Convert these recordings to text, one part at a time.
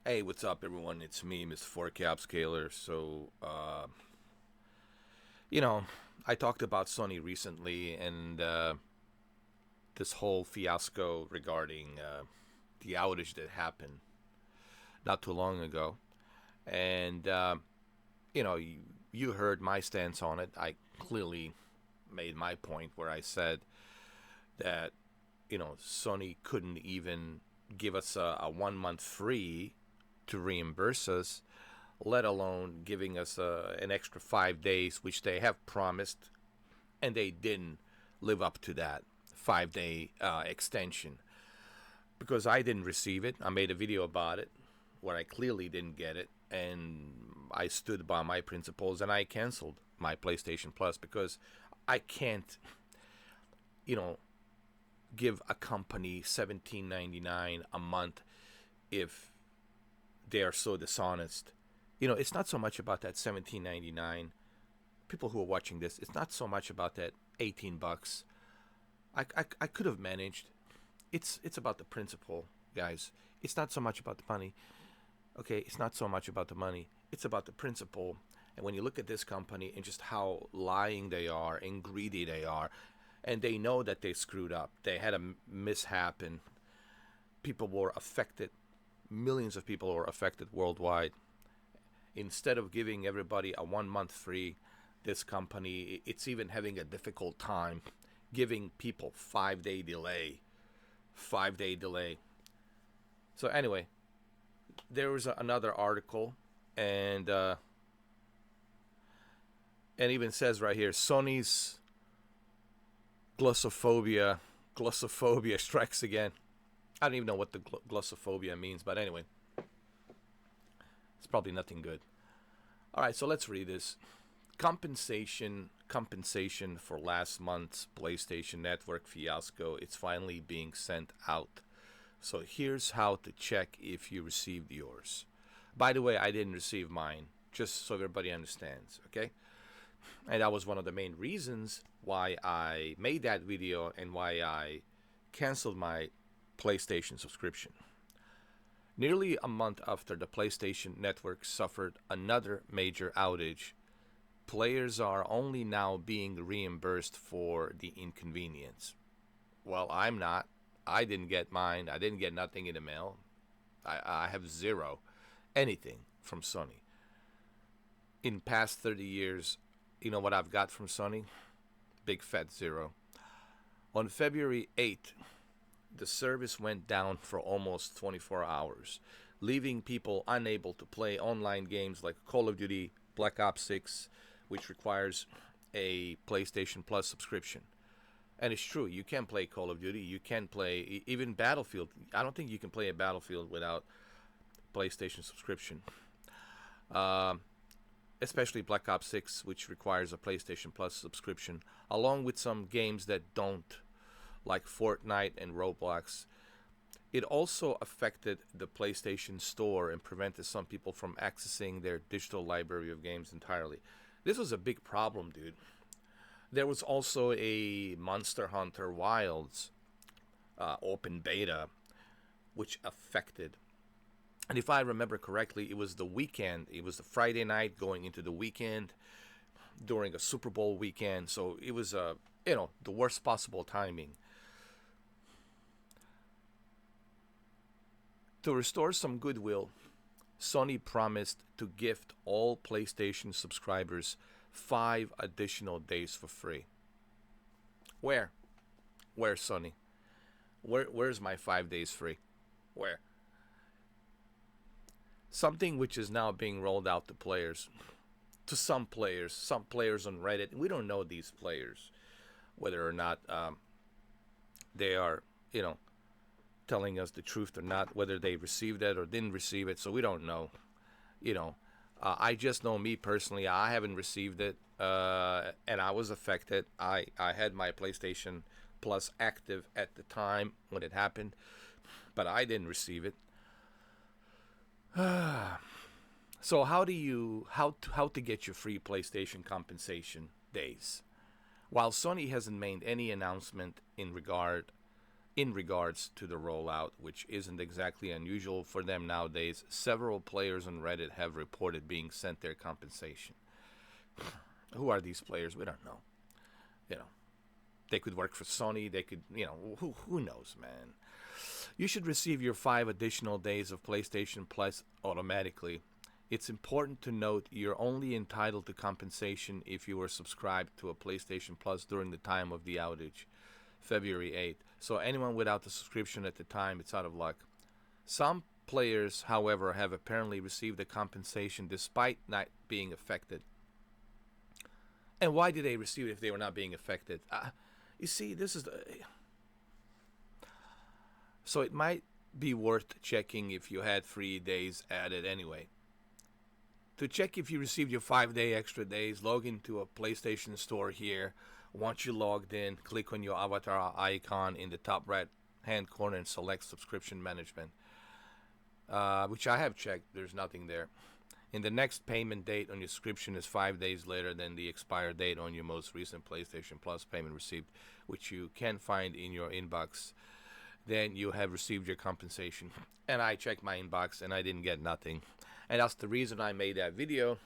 Hey, what's up, everyone? It's me, Mr. 4Cap Scaler. You know, I talked about Sony recently and this whole fiasco regarding the outage that happened not too long ago. And, you heard my stance on it. I clearly made my point where I said that, Sony couldn't even give us a 1 month free to reimburse us, let alone giving us an extra 5 days, which they have promised, and they didn't live up to that 5 day extension. Because I didn't receive it, I made a video about it where I clearly didn't get it, and I stood by my principles and I canceled my PlayStation Plus because I can't, you know, give a company $17.99 a month if they are so dishonest. It's not so much about that 17.99. People who are watching this, it's not so much about that 18 bucks. I could have managed. It's about the principle, guys. It's not so much about the money. Okay, it's not so much about the money. It's about the principle. And when you look at this company and just how lying they are and greedy they are, and they know that they screwed up. They had a mishap and people were affected. Millions of people were affected worldwide. Instead of giving everybody a 1 month free, this company, it's even having a difficult time giving people 5 day delay. 5 day delay. So anyway, there was another article, and even says right here, Sony's glossophobia strikes again. I don't even know what the glossophobia means, but anyway, it's probably nothing good. All right, so let's read this. Compensation for last month's PlayStation Network fiasco. It's finally being sent out. So here's how to check if you received yours. By the way, I didn't receive mine, just so everybody understands, okay? And that was one of the main reasons why I made that video and why I canceled my PlayStation subscription. Nearly a month after the PlayStation Network suffered another major outage, players are only now being reimbursed for the inconvenience. Well, I'm not. I didn't get mine. I didn't get nothing in the mail. I have zero, anything from Sony. In past 30 years, you know what I've got from Sony? Big fat zero. On February 8th, the service went down for almost 24 hours, leaving people unable to play online games like Call of Duty, Black Ops 6, which requires a PlayStation Plus subscription. And it's true, you can play Call of Duty, you can play even Battlefield. I don't think you can play a Battlefield without PlayStation subscription. Especially Black Ops 6, which requires a PlayStation Plus subscription, along with some games that don't, like Fortnite and Roblox. It also affected the PlayStation Store and prevented some people from accessing their digital library of games entirely. This was a big problem, dude. There was also a Monster Hunter Wilds open beta, which affected. And if I remember correctly, it was the weekend. It was the Friday night going into the weekend during a Super Bowl weekend. So it was, the worst possible timing. To restore some goodwill, Sony promised to gift all PlayStation subscribers 5 additional days for free. Where? Where's Sony? Where's my 5 days free? Where? Something which is now being rolled out to players. To some players on Reddit. We don't know these players, whether or not they are, telling us the truth or not, whether they received it or didn't receive it. So we don't know. I just know me personally. I haven't received it, and I was affected. I had my PlayStation Plus active at the time when it happened, but I didn't receive it. So how to get your free PlayStation compensation days? While Sony hasn't made any announcement in regard in regards to the rollout, which isn't exactly unusual for them nowadays. Several players on Reddit have reported being sent their compensation. Who are these players? We don't know. You know, they could work for Sony. They could, who knows, man. You should receive your 5 additional days of PlayStation Plus automatically. It's important to note you're only entitled to compensation if you were subscribed to a PlayStation Plus during the time of the outage, February 8th. So anyone without the subscription at the time, it's out of luck. Some players, however, have apparently received the compensation despite not being affected. And why did they receive it if they were not being affected? You see, this is the... So it might be worth checking if you had 3 days added anyway. To check if you received your 5-day extra days, log into a PlayStation Store here. Once you logged in, click on your avatar icon in the top right hand corner and select subscription management, which I have checked. There's nothing there. And the next payment date on your subscription is 5 days later than the expired date on your most recent PlayStation Plus payment received, which you can find in your inbox. Then you have received your compensation. And I checked my inbox and I didn't get nothing. And that's the reason I made that video,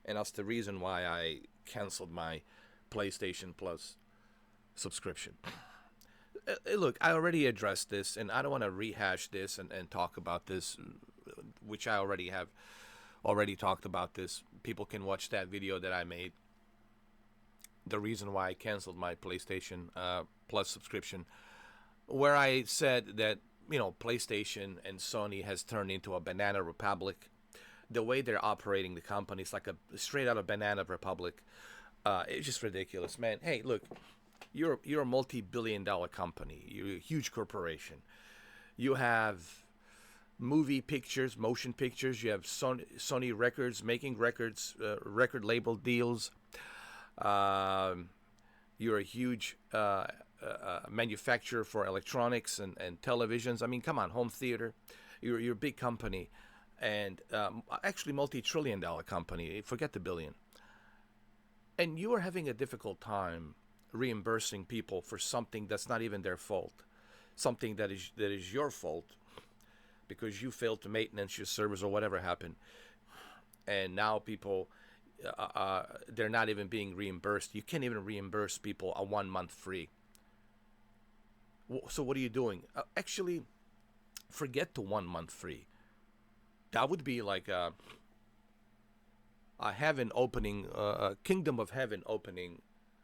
and that's the reason why I canceled my PlayStation Plus subscription. Look, I already addressed this, and I don't want to rehash this and talk about this, which I already have talked about this. People can watch that video that I made. The reason why I canceled my PlayStation Plus subscription, where I said that, PlayStation and Sony has turned into a banana republic. The way they're operating the company is like a straight out of Banana Republic. It's just ridiculous, man. Hey, look, you're a multi-billion-dollar company. You're a huge corporation. You have movie pictures, motion pictures. You have Sony Records making records, record label deals. You're a huge manufacturer for electronics and televisions. I mean, come on, home theater. You're a big company. And actually multi-trillion-dollar company, forget the billion. And you are having a difficult time reimbursing people for something that's not even their fault, something that is your fault because you failed to maintenance your servers or whatever happened. And now people, they're not even being reimbursed. You can't even reimburse people a 1 month free. So what are you doing? Actually, forget the 1 month free. That would be like a heaven opening, a kingdom of heaven opening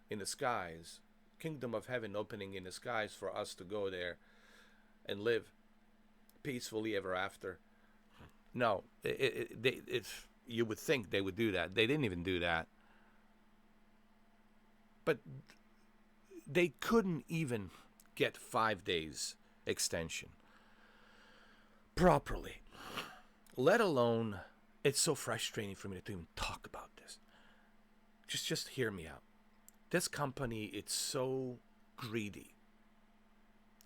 in the skies. Kingdom of heaven opening in the skies for us to go there and live peacefully ever after. No, you would think they would do that. They didn't even do that. But they couldn't even get 5 days extension properly. Let alone, it's so frustrating for me to even talk about this. Just hear me out. This company, it's so greedy.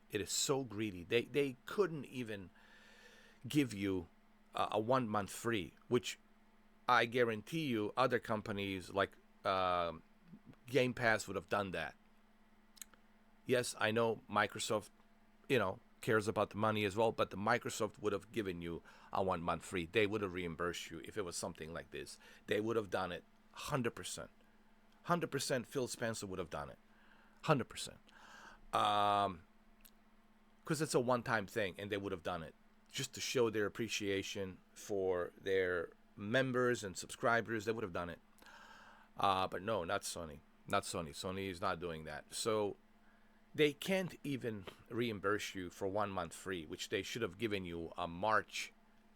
It is so greedy. They couldn't even give you a 1 month free, which I guarantee you other companies like Game Pass would have done that. Yes, I know Microsoft, cares about the money as well, but the Microsoft would have given you a 1 month free. They would have reimbursed you if it was something like this. They would have done it 100%. 100% Phil Spencer would have done it. 100%. Because it's a one-time thing, and they would have done it just to show their appreciation for their members and subscribers. They would have done it. But no, not Sony. Not Sony. Sony is not doing that. So they can't even reimburse you for 1 month free, which they should have given you a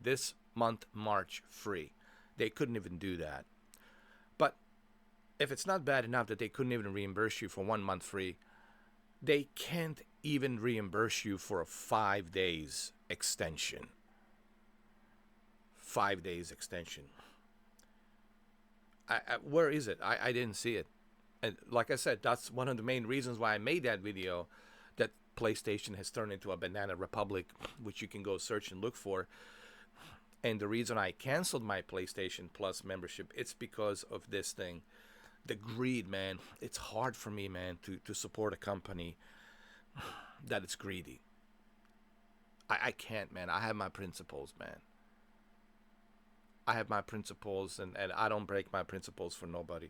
this month March free. They couldn't even do that. But if it's not bad enough that they couldn't even reimburse you for 1 month free, they can't even reimburse you for a 5 days extension. 5 days extension. Where is it? I didn't see it. And like I said, that's one of the main reasons why I made that video, that PlayStation has turned into a banana republic, which you can go search and look for. And the reason I canceled my PlayStation Plus membership, it's because of this thing. The greed, man. It's hard for me, man, to support a company that is greedy. I can't, man. I have my principles, man. I have my principles, and I don't break my principles for nobody.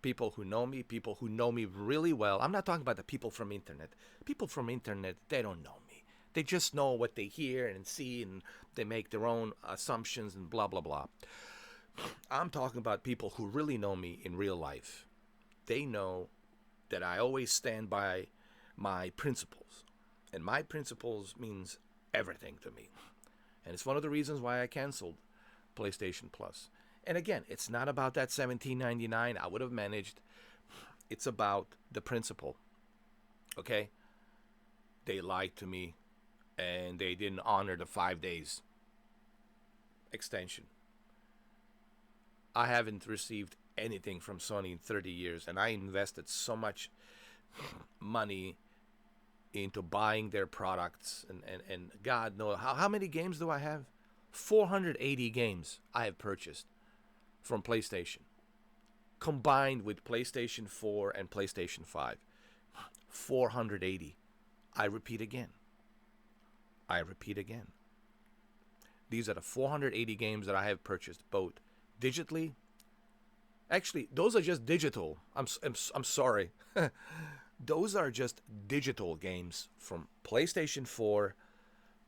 People who know me really well. I'm not talking about the people from internet. People from internet, they don't know me. They just know what they hear and see, and they make their own assumptions and blah blah blah. I'm talking about people who really know me in real life. They know that I always stand by my principles. And my principles means everything to me. And it's one of the reasons why I canceled PlayStation Plus. And again, it's not about that $17.99 I would have managed. It's about the principle. Okay? They lied to me and they didn't honor the 5 days extension. I haven't received anything from Sony in 30 years, and I invested so much money into buying their products, and God knows how many games do I have? 480 games I have purchased from PlayStation, combined with PlayStation 4 and PlayStation 5. 480. I repeat again. I repeat again. These are the 480 games that I have purchased, both digitally. Actually, those are just digital. I'm sorry. Those are just digital games from PlayStation 4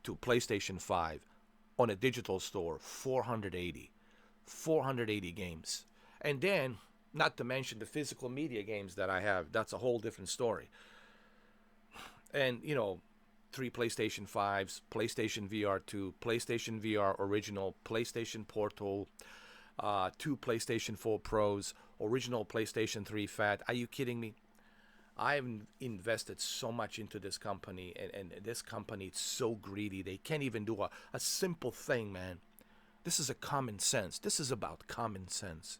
to PlayStation 5 on a digital store. 480. 480 games. And then, not to mention the physical media games that I have. That's a whole different story. And, 3 PlayStation 5s, PlayStation VR 2, PlayStation VR Original, PlayStation Portal, 2 PlayStation 4 Pros, original PlayStation 3 Fat. Are you kidding me? I've invested so much into this company, and this company is so greedy. They can't even do a simple thing, man. This is a common sense. This is about common sense.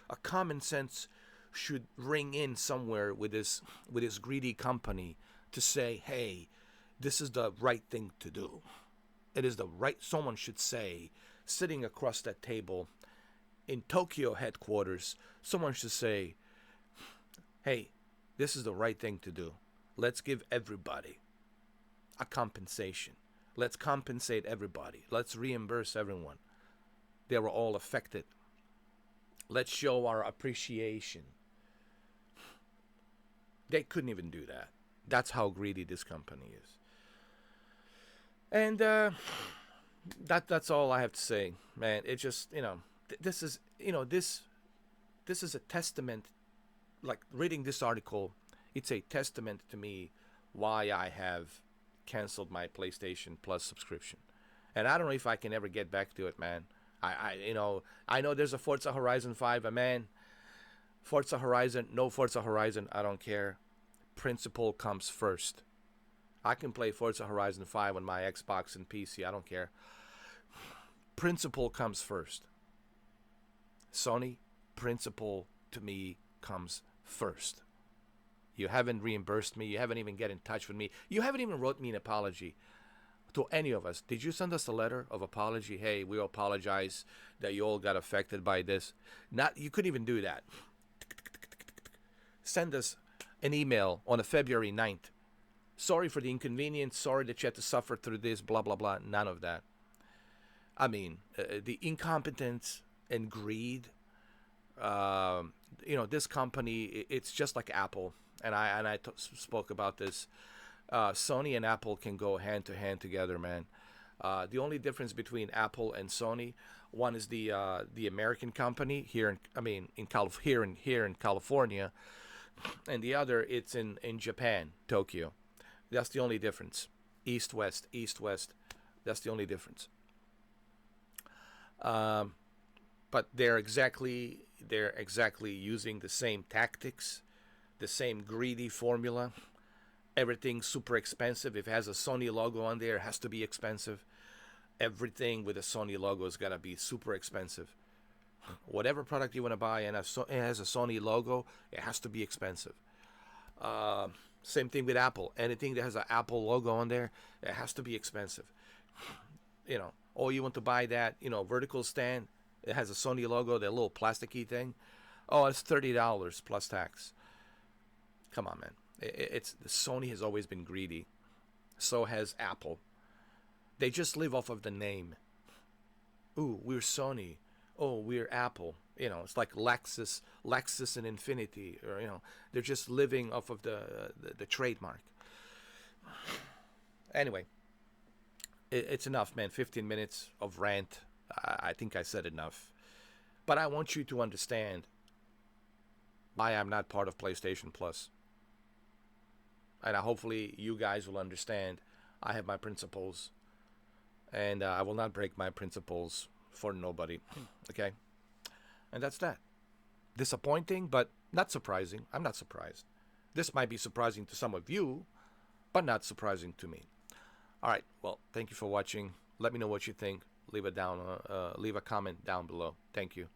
A common sense should ring in somewhere with this greedy company to say, hey, this is the right thing to do. It is the right, someone should say, sitting across that table in Tokyo headquarters, someone should say, hey, this is the right thing to do. Let's give everybody a compensation. Let's compensate everybody. Let's reimburse everyone. They were all affected. Let's show our appreciation. They couldn't even do that. That's how greedy this company is. And that's all I have to say, man. It just, this is, this is a testament. Like reading this article, it's a testament to me why I have canceled my PlayStation Plus subscription. And I don't know if I can ever get back to it, man. I know there's a Forza Horizon 5, but man, Forza Horizon, no Forza Horizon, I don't care. Principle comes first. I can play Forza Horizon 5 on my Xbox and PC, I don't care. Principle comes first. Sony, principle to me comes first. You haven't reimbursed me. You haven't even get in touch with me. You haven't even wrote me an apology to any of us. Did you send us a letter of apology? Hey, we apologize that you all got affected by this. Not, you couldn't even do that. Send us an email on a February 9th. Sorry for the inconvenience. Sorry that you had to suffer through this, blah, blah, blah. None of that. I mean, the incompetence and greed. This company, it's just like Apple. And I spoke about this. Sony and Apple can go hand to hand together, man. The only difference between Apple and Sony, one is the American company here in California, and the other it's in Japan, Tokyo. That's the only difference. East west. That's the only difference. But they're exactly using the same tactics, the same greedy formula. Everything's super expensive. If it has a Sony logo on there, it has to be expensive. Everything with a Sony logo has got to be super expensive. Whatever product you want to buy and it has a Sony logo, it has to be expensive. Same thing with Apple. Anything that has an Apple logo on there, it has to be expensive. Or you want to buy that, vertical stand, it has a Sony logo, that little plasticky thing. Oh, it's $30 plus tax. Come on, man. Sony has always been greedy. So has Apple. They just live off of the name. Ooh, we're Sony. Oh, we're Apple. It's like Lexus and Infinity, or they're just living off of the trademark. Anyway, it's enough, man. 15 minutes of rant. I think I said enough. But I want you to understand why I'm not part of PlayStation Plus. And hopefully you guys will understand. I have my principles, and I will not break my principles for nobody. Okay? And that's that. Disappointing, but not surprising. I'm not surprised. This might be surprising to some of you, but not surprising to me. All right. Well, thank you for watching. Let me know what you think. Leave a comment down below. Thank you.